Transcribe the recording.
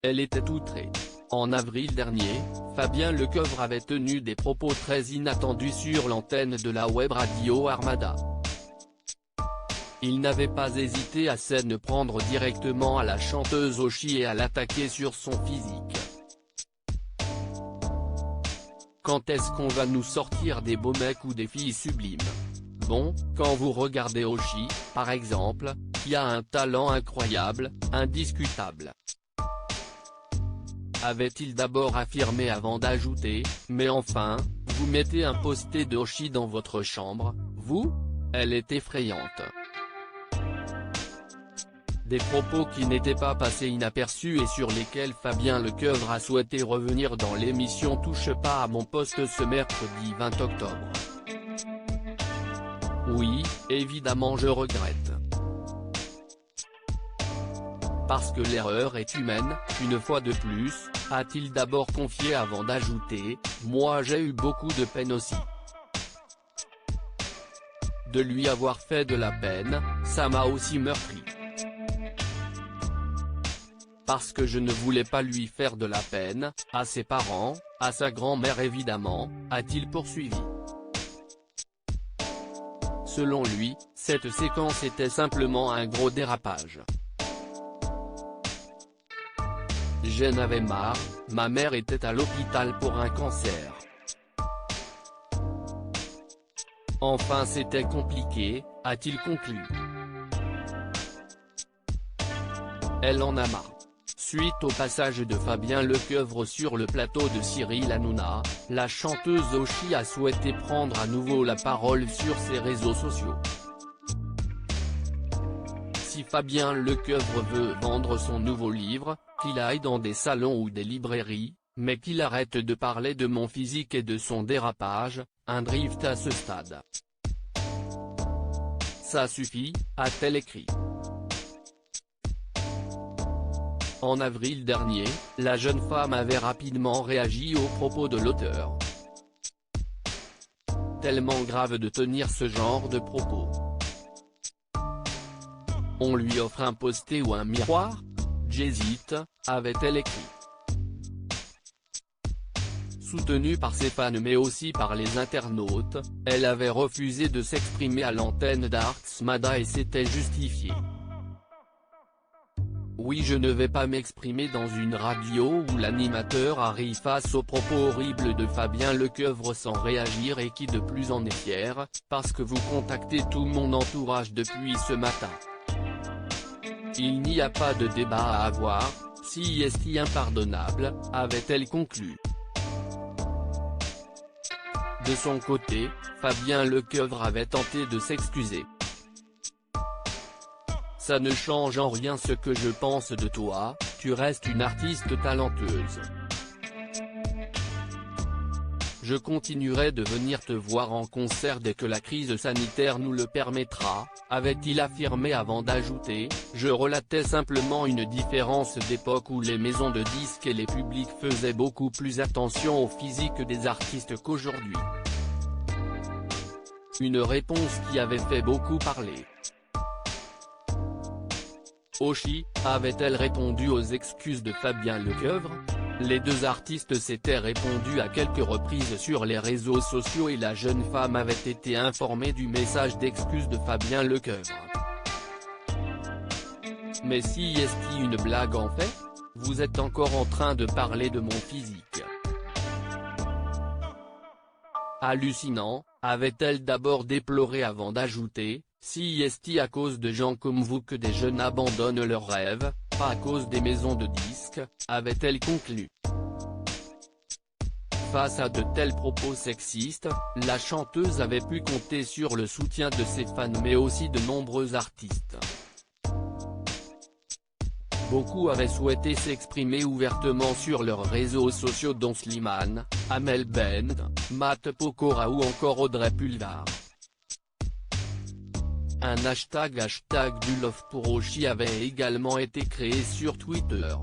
Elle était outrée. En avril dernier, Fabien Lecoeuvre avait tenu des propos très inattendus sur l'antenne de la web radio Armada. Il n'avait pas hésité à s'en prendre directement à la chanteuse Oshi et à l'attaquer sur son physique. Quand est-ce qu'on va nous sortir des beaux mecs ou des filles sublimes? Bon, quand vous regardez Oshi, par exemple, qui a un talent incroyable, indiscutable. Avait-il d'abord affirmé avant d'ajouter, mais enfin, vous mettez un posté d'Oshi dans votre chambre, vous? Elle est effrayante. Des propos qui n'étaient pas passés inaperçus et sur lesquels Fabien Lecoeuvre a souhaité revenir dans l'émission Touche pas à mon poste ce mercredi 20 octobre. Oui, évidemment je regrette. Parce que l'erreur est humaine, une fois de plus, a-t-il d'abord confié avant d'ajouter, moi j'ai eu beaucoup de peine aussi. De lui avoir fait de la peine, ça m'a aussi meurtri. Parce que je ne voulais pas lui faire de la peine, à ses parents, à sa grand-mère évidemment, a-t-il poursuivi. Selon lui, cette séquence était simplement un gros dérapage. J'en avais marre, ma mère était à l'hôpital pour un cancer. Enfin c'était compliqué, a-t-il conclu. Elle en a marre. Suite au passage de Fabien Lecoeuvre sur le plateau de Cyril Hanouna, la chanteuse Oshi a souhaité prendre à nouveau la parole sur ses réseaux sociaux. Si Fabien Lecoeuvre veut vendre son nouveau livre, qu'il aille dans des salons ou des librairies, mais qu'il arrête de parler de mon physique et de son dérapage, un drift à ce stade. Ça suffit, a-t-elle écrit. En avril dernier, la jeune femme avait rapidement réagi aux propos de l'auteur. Tellement grave de tenir ce genre de propos. On lui offre un posté ou un miroir? J'hésite, avait-elle écrit. Soutenue par ses fans mais aussi par les internautes, elle avait refusé de s'exprimer à l'antenne d'Armada et s'était justifiée. Oui, je ne vais pas m'exprimer dans une radio où l'animateur arrive face aux propos horribles de Fabien Lecoeuvre sans réagir et qui de plus en est fier, parce que vous contactez tout mon entourage depuis ce matin. Il n'y a pas de débat à avoir, si est impardonnable, avait-elle conclu. De son côté, Fabien Lecoeuvre avait tenté de s'excuser. Ça ne change en rien ce que je pense de toi, tu restes une artiste talentueuse. Je continuerai de venir te voir en concert dès que la crise sanitaire nous le permettra, avait-il affirmé avant d'ajouter, je relatais simplement une différence d'époque où les maisons de disques et les publics faisaient beaucoup plus attention au physique des artistes qu'aujourd'hui. Une réponse qui avait fait beaucoup parler. Oshi, avait-elle répondu aux excuses de Fabien Lecoeuvre? Les deux artistes s'étaient répondus à quelques reprises sur les réseaux sociaux et la jeune femme avait été informée du message d'excuses de Fabien Lecoeuvre. Mais si est-ce une blague en fait? Vous êtes encore en train de parler de mon physique. Hallucinant, avait-elle d'abord déploré avant d'ajouter, si est à cause de gens comme vous que des jeunes abandonnent leurs rêves, pas à cause des maisons de disques, avait-elle conclu. Face à de tels propos sexistes, la chanteuse avait pu compter sur le soutien de ses fans mais aussi de nombreux artistes. Beaucoup avaient souhaité s'exprimer ouvertement sur leurs réseaux sociaux dont Slimane, Amel Bent, Matt Pokora ou encore Audrey Pulvar. Un hashtag du love pour Oshi avait également été créé sur Twitter.